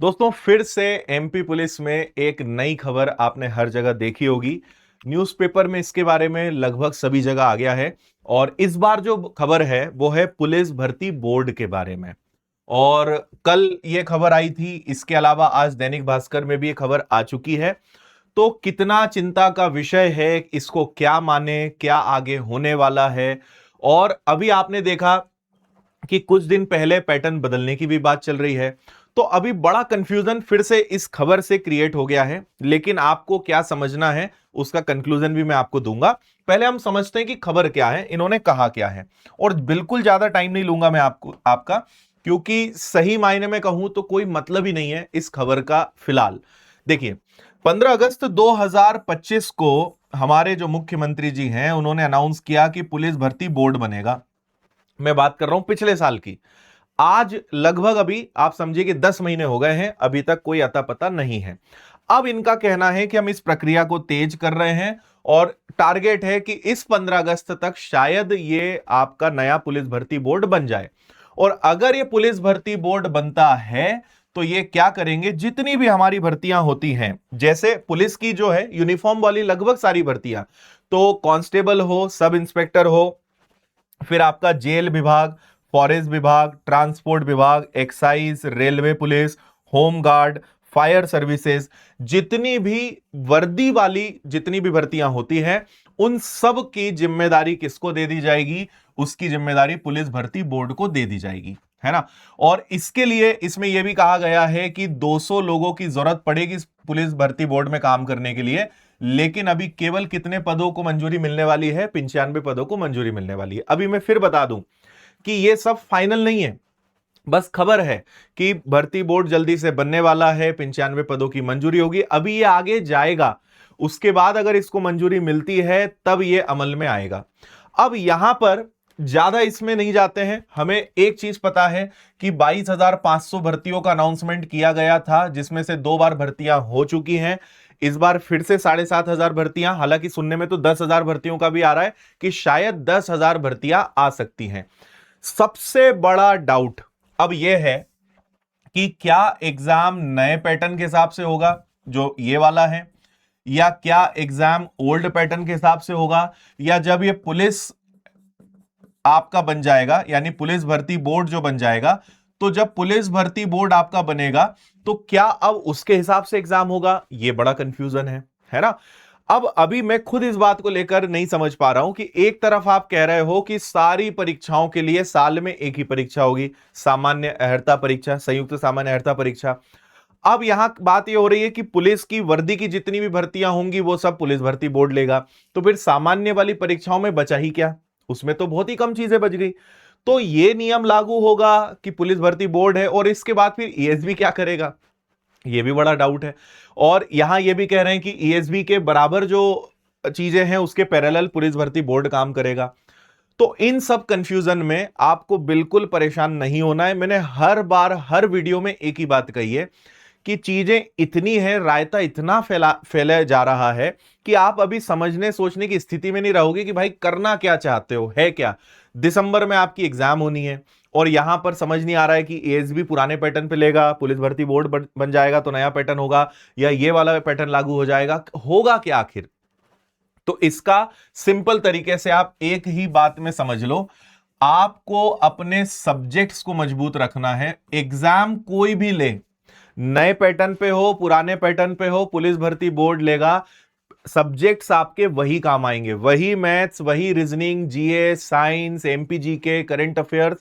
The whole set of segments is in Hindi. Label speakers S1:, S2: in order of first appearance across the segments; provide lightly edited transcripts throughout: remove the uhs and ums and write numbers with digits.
S1: दोस्तों फिर से एमपी पुलिस में एक नई खबर आपने हर जगह देखी होगी। न्यूज़पेपर में इसके बारे में लगभग सभी जगह आ गया है। और इस बार जो खबर है वो है पुलिस भर्ती बोर्ड के बारे में। और कल ये खबर आई थी, इसके अलावा आज दैनिक भास्कर में भी ये खबर आ चुकी है। तो कितना चिंता का विषय है, इसको क्या माने, क्या आगे होने वाला है। और अभी आपने देखा कि कुछ दिन पहले पैटर्न बदलने की भी बात चल रही है। तो अभी बड़ा कंफ्यूजन फिर से इस खबर से क्रिएट हो गया है, लेकिन आपको क्या समझना है उसका कंक्लूजन भी मैं आपको दूंगा। पहले हम समझते हैं कि खबर क्या है, इन्होंने कहा क्या है। और बिल्कुल ज्यादा टाइम नहीं लूंगा मैं आपका, क्योंकि सही मायने में कहूं तो कोई मतलब ही नहीं है इस खबर का फिलहाल। देखिए, 15 अगस्त 2025 को हमारे जो मुख्यमंत्री जी हैं उन्होंने अनाउंस किया कि पुलिस भर्ती बोर्ड बनेगा। मैं बात कर रहा हूं पिछले साल की। आज लगभग अभी आप समझिए कि 10 महीने हो गए हैं, अभी तक कोई अता पता नहीं है। अब इनका कहना है कि हम इस प्रक्रिया को तेज कर रहे हैं और टारगेट है कि इस 15 अगस्त तक शायद ये आपका नया पुलिस भर्ती बोर्ड बन जाए। और अगर ये पुलिस भर्ती बोर्ड बनता है तो ये क्या करेंगे, जितनी भी हमारी भर्तियां होती हैं, जैसे पुलिस की जो है यूनिफॉर्म वाली लगभग सारी भर्तियां, तो कांस्टेबल हो, सब इंस्पेक्टर हो, फिर आपका जेल विभाग, फॉरेस्ट विभाग, ट्रांसपोर्ट विभाग, excise, railway police, home guard, fire services, जितनी भी वर्दी वाली जितनी भी भर्तियां होती हैं, उन सब की जिम्मेदारी किसको दे दी जाएगी? उसकी जिम्मेदारी पुलिस भर्ती बोर्ड को दे दी जाएगी, है ना। और इसके लिए इसमें यह भी कहा गया है कि 200 लोगों की जरूरत पड़ेगी इस पुलिस भर्ती बोर्ड में काम करने के लिए। लेकिन अभी केवल कितने पदों को मंजूरी मिलने वाली है? 95 पदों को मंजूरी मिलने वाली है। अभी मैं फिर बता दूं कि यह सब फाइनल नहीं है, बस खबर है कि भर्ती बोर्ड जल्दी से बनने वाला है, 95 पदों की मंजूरी होगी। अभी यह आगे जाएगा, उसके बाद अगर इसको मंजूरी मिलती है तब यह अमल में आएगा। अब यहां पर ज्यादा इसमें नहीं जाते हैं, हमें एक चीज पता है कि 22,500 भर्तियों का अनाउंसमेंट किया गया था, जिसमें से 2 बार भर्तियां हो चुकी हैं। इस बार फिर से 7,500 भर्तियां, हालांकि सुनने में तो 10,000 भर्तियों का भी आ रहा है कि शायद 10,000 भर्तियां आ सकती हैं। सबसे बड़ा डाउट अब यह है कि क्या एग्जाम नए पैटर्न के हिसाब से होगा जो ये वाला है, या क्या एग्जाम ओल्ड पैटर्न के हिसाब से होगा, या जब ये पुलिस आपका बन जाएगा, यानी पुलिस भर्ती बोर्ड जो बन जाएगा, तो जब पुलिस भर्ती बोर्ड आपका बनेगा तो क्या अब उसके हिसाब से एग्जाम होगा? ये बड़ा कंफ्यूजन है ना। अब अभी मैं खुद इस बात को लेकर नहीं समझ पा रहा हूं कि एक तरफ आप कह रहे हो कि सारी परीक्षाओं के लिए साल में एक ही परीक्षा होगी, सामान्य अर्हता परीक्षा, संयुक्त सामान्य अर्हता परीक्षा। अब यहां बात यह हो रही है कि पुलिस की वर्दी की जितनी भी भर्तियां होंगी वो सब पुलिस भर्ती बोर्ड लेगा। तो फिर सामान्य वाली परीक्षाओं में बचा ही क्या? उसमें तो बहुत ही कम चीजें बच गई। तो ये नियम लागू होगा कि पुलिस भर्ती बोर्ड है, और इसके बाद फिर ईएसबी क्या करेगा? ये भी बड़ा डाउट है। और यहां ये भी कह रहे हैं कि ईएसबी के बराबर जो चीजें हैं उसके पैरेलल पुलिस भर्ती बोर्ड काम करेगा। तो इन सब कंफ्यूजन में आपको बिल्कुल परेशान नहीं होना है। मैंने हर बार हर वीडियो में एक ही बात कही है कि चीजें इतनी है, रायता इतना फैला जा रहा है कि आप अभी समझने सोचने की स्थिति में नहीं रहोगे कि भाई करना क्या चाहते हो, है क्या। दिसंबर में आपकी एग्जाम होनी है और यहां पर समझ नहीं आ रहा है कि एएसबी पुराने पैटर्न पे लेगा, पुलिस भर्ती बोर्ड बन जाएगा तो नया पैटर्न होगा, या ये वाला पैटर्न लागू हो जाएगा, होगा क्या आखिर। तो इसका सिंपल तरीके से आप एक ही बात में समझ लो, आपको अपने सब्जेक्ट्स को मजबूत रखना है। एग्जाम कोई भी ले, नए पैटर्न पे हो, पुराने पैटर्न पे हो, पुलिस भर्ती बोर्ड लेगा, सब्जेक्ट्स आपके वही काम आएंगे, वही मैथ्स, वही रीजनिंग, जीएस, साइंस, एमपीजी के, करंट अफेयर्स।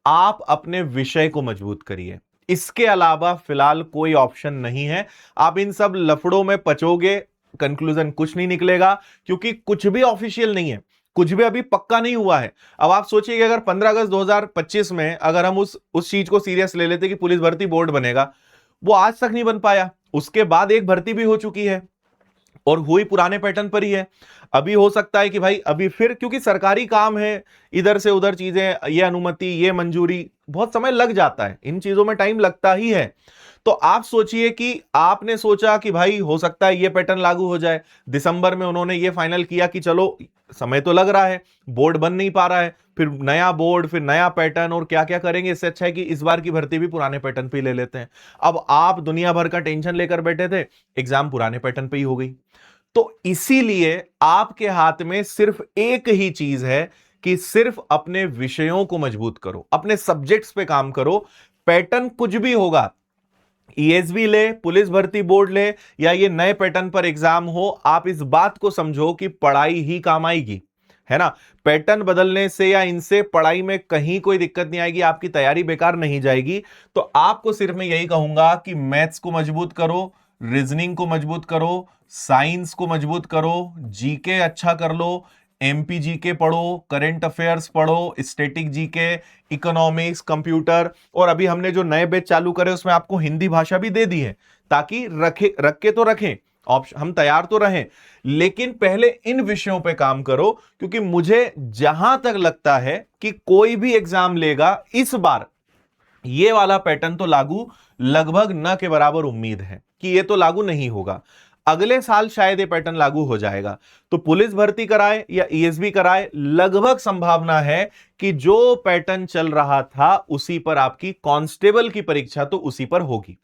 S1: आप अपने विषय को मजबूत करिए, इसके अलावा फिलहाल कोई ऑप्शन नहीं है। आप इन सब लफड़ों में पचोगे, कंक्लूजन कुछ नहीं निकलेगा, क्योंकि कुछ भी ऑफिशियल नहीं है, कुछ भी अभी पक्का नहीं हुआ है। अब आप सोचिए कि अगर 15 अगस्त 2025 में अगर हम उस चीज को सीरियस ले लेते कि पुलिस भर्ती बोर्ड बनेगा, वो आज तक नहीं बन पाया। उसके बाद एक भर्ती भी हो चुकी है और हुई पुराने पैटर्न पर ही है। अभी हो सकता है कि भाई अभी फिर, क्योंकि सरकारी काम है, इधर से उधर चीजें, ये अनुमति, ये मंजूरी, बहुत समय लग जाता है, इन चीजों में टाइम लगता ही है। तो आप सोचिए कि आपने सोचा कि भाई हो सकता है ये पैटर्न लागू हो जाए, दिसंबर में उन्होंने ये फाइनल किया कि चलो समय तो लग रहा है, बोर्ड बन नहीं पा रहा है, फिर नया बोर्ड, फिर नया पैटर्न और क्या क्या करेंगे, इससे अच्छा है कि इस बार की भर्ती भी पुराने पैटर्न पे ले लेते हैं। अब आप दुनिया भर का टेंशन लेकर बैठे थे, एग्जाम पुराने पैटर्न पे ही हो गई। तो इसीलिए आपके हाथ में सिर्फ एक ही चीज है कि सिर्फ अपने विषयों को मजबूत करो, अपने सब्जेक्ट्स पे काम करो। पैटर्न कुछ भी होगा, ईएसबी ले, पुलिस भर्ती बोर्ड ले, या ये नए पैटर्न पर एग्जाम हो, आप इस बात को समझो कि पढ़ाई ही काम आएगी, है ना। पैटर्न बदलने से या इनसे पढ़ाई में कहीं कोई दिक्कत नहीं आएगी, आपकी तैयारी बेकार नहीं जाएगी। तो आपको सिर्फ मैं यही कहूंगा कि मैथ्स को मजबूत करो, रीजनिंग को मजबूत करो, साइंस को मजबूत करो, जीके अच्छा कर लो, एमपी जीके पढ़ो, करंट अफेयर्स पढ़ो, स्टैटिक जीके, इकोनॉमिक्स, कंप्यूटर, और अभी हमने जो नए बैच चालू करे उसमें आपको हिंदी भाषा भी दे दी है, ताकि रख के तो रखें ऑप्शन, हम तैयार तो रहें, लेकिन पहले इन विषयों पे काम करो। क्योंकि मुझे जहां तक लगता है कि कोई भी एग्जाम लेगा इस बार ये वाला पैटर्न तो लागू लगभग न के बराबर उम्मीद है कि ये तो लागू नहीं होगा। अगले साल शायद ये पैटर्न लागू हो जाएगा। तो पुलिस भर्ती कराए या ईएसबी कराए, लगभग संभावना है कि जो पैटर्न चल रहा था उसी पर आपकी कांस्टेबल की परीक्षा तो उसी पर होगी।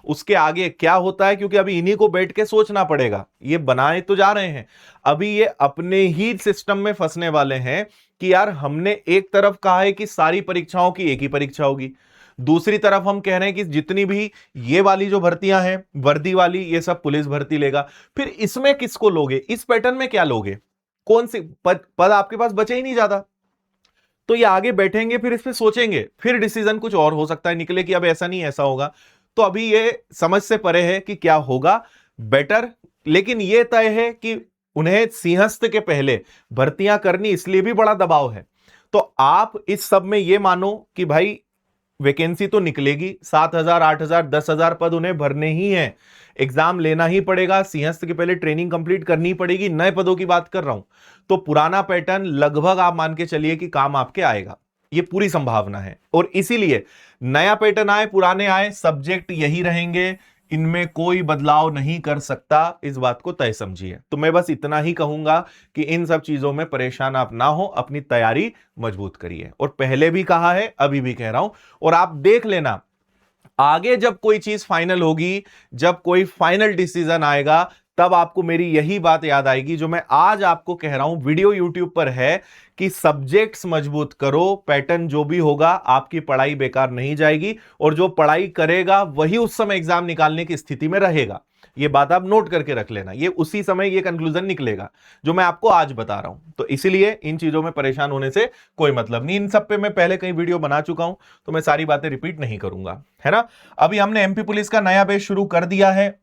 S1: उसके आगे क्या होता है, क्योंकि अभी इन्हीं को बैठ के सोचना पड़ेगा, ये बनाए तो जा रहे हैं, अभी ये अपने ही सिस्टम में फंसने वाले हैं कि यार हमने एक तरफ कहा है कि सारी परीक्षाओं की एक ही परीक्षा होगी, दूसरी तरफ हम कह रहे हैं कि जितनी भी ये वाली जो भर्तियां हैं वर्दी वाली, ये सब पुलिस भर्ती लेगा। फिर इसमें किसको लोगे, इस पैटर्न में क्या लोगे, कौन से पद आपके पास बचे ही नहीं ज्यादा। तो ये आगे बैठेंगे, फिर इस पे सोचेंगे, फिर डिसीजन कुछ और हो सकता है निकले कि अब ऐसा नहीं ऐसा होगा। तो अभी ये समझ से परे है कि क्या होगा बेटर, लेकिन ये तय है कि उन्हें सिंहस्थ के पहले भर्तियां करनी, इसलिए भी बड़ा दबाव है। तो आप इस सब में ये मानो कि भाई वैकेंसी तो निकलेगी, 7,000, 8,000, 10,000 पद उन्हें भरने ही हैं, एग्जाम लेना ही पड़ेगा, सिंहस्थ के पहले ट्रेनिंग कंप्लीट करनी ही पड़ेगी, नए पदों की बात कर रहा हूं। तो पुराना पैटर्न लगभग आप मान के चलिए कि काम आपके आएगा, ये पूरी संभावना है। और इसीलिए नया पैटर्न आए पुराने आए, सब्जेक्ट यही रहेंगे, इनमें कोई बदलाव नहीं कर सकता, इस बात को तय समझिए। तो मैं बस इतना ही कहूंगा कि इन सब चीजों में परेशान आप ना हो, अपनी तैयारी मजबूत करिए। और पहले भी कहा है, अभी भी कह रहा हूं, और आप देख लेना आगे जब कोई चीज फाइनल होगी, जब कोई फाइनल डिसीजन आएगा, तब आपको मेरी यही बात याद आएगी जो मैं आज आपको कह रहा हूं, वीडियो यूट्यूब पर है कि सब्जेक्ट्स मजबूत करो, पैटर्न जो भी होगा आपकी पढ़ाई बेकार नहीं जाएगी, और जो पढ़ाई करेगा वही उस समय एग्जाम निकालने की स्थिति में रहेगा। ये बात आप नोट करके रख लेना, ये उसी समय ये कंक्लूजन निकलेगा जो मैं आपको आज बता रहा हूं। तो इसीलिए इन चीजों में परेशान होने से कोई मतलब नहीं, इन सब पे मैं पहले कई वीडियो बना चुका हूं, तो मैं सारी बातें रिपीट नहीं करूंगा, है ना। अभी हमने एमपी पुलिस का नया बैच शुरू कर दिया है,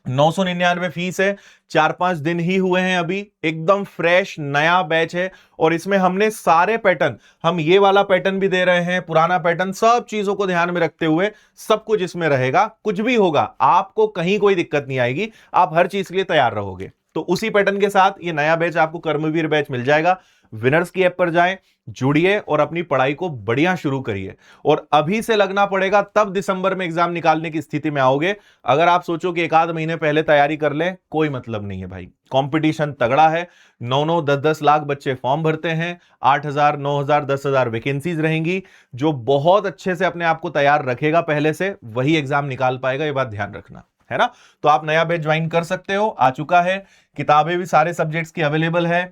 S1: 999 फीस है, 4-5 दिन ही हुए हैं, अभी एकदम फ्रेश नया बैच है। और इसमें हमने सारे पैटर्न, हम ये वाला पैटर्न भी दे रहे हैं, पुराना पैटर्न, सब चीजों को ध्यान में रखते हुए सब कुछ इसमें रहेगा। कुछ भी होगा आपको कहीं कोई दिक्कत नहीं आएगी, आप हर चीज के लिए तैयार रहोगे। तो उसी पैटर्न के साथ ये नया बैच आपको कर्मवीर बैच मिल जाएगा। विनर्स की ऐप पर जाएं, जुड़िए और अपनी पढ़ाई को बढ़िया शुरू करिए। और अभी से लगना पड़ेगा, तब दिसंबर में एग्जाम निकालने की स्थिति में आओगे। अगर आप सोचो कि 1 आध महीने पहले तैयारी कर लें, कोई मतलब नहीं है भाई, कंपटीशन तगड़ा है। 9-9, 10-10 लाख बच्चे फॉर्म भरते हैं, 8,000, 9,000, 10,000 वैकेंसीज रहेंगी। जो बहुत अच्छे से अपने आप को तैयार रखेगा पहले से, वही एग्जाम निकाल पाएगा, ये बात ध्यान रखना, है ना। तो आप नया बैच ज्वाइन कर सकते हो, आ चुका है, किताबें भी सारे सब्जेक्ट्स की अवेलेबल है,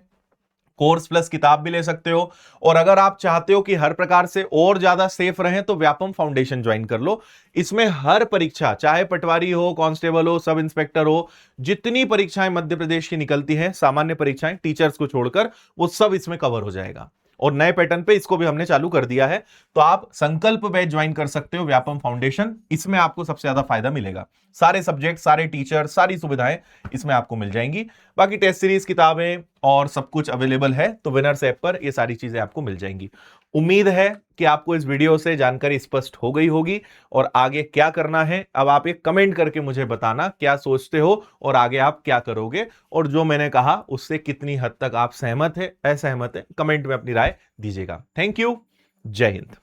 S1: कोर्स प्लस किताब भी ले सकते हो। और अगर आप चाहते हो कि हर प्रकार से और ज्यादा सेफ रहें, तो व्यापम फाउंडेशन ज्वाइन कर लो। इसमें हर परीक्षा, चाहे पटवारी हो, कांस्टेबल हो, सब इंस्पेक्टर हो, जितनी परीक्षाएं मध्य प्रदेश की निकलती हैं, सामान्य परीक्षाएं टीचर्स को छोड़कर, वो सब इसमें कवर हो जाएगा। और नए पैटर्न पे इसको भी हमने चालू कर दिया है। तो आप संकल्प बैच ज्वाइन कर सकते हो, व्यापम फाउंडेशन, इसमें आपको सबसे ज्यादा फायदा मिलेगा। सारे सब्जेक्ट, सारे टीचर, सारी सुविधाएं इसमें आपको मिल जाएंगी। बाकी टेस्ट सीरीज, किताबें और सब कुछ अवेलेबल है, तो विनर्स ऐप पर ये सारी चीजें आपको मिल जाएंगी। उम्मीद है कि आपको इस वीडियो से जानकारी स्पष्ट हो गई होगी। और आगे क्या करना है, अब आप एक कमेंट करके मुझे बताना क्या सोचते हो और आगे आप क्या करोगे, और जो मैंने कहा उससे कितनी हद तक आप सहमत है, असहमत है, कमेंट में अपनी राय दीजिएगा। थैंक यू, जय हिंद।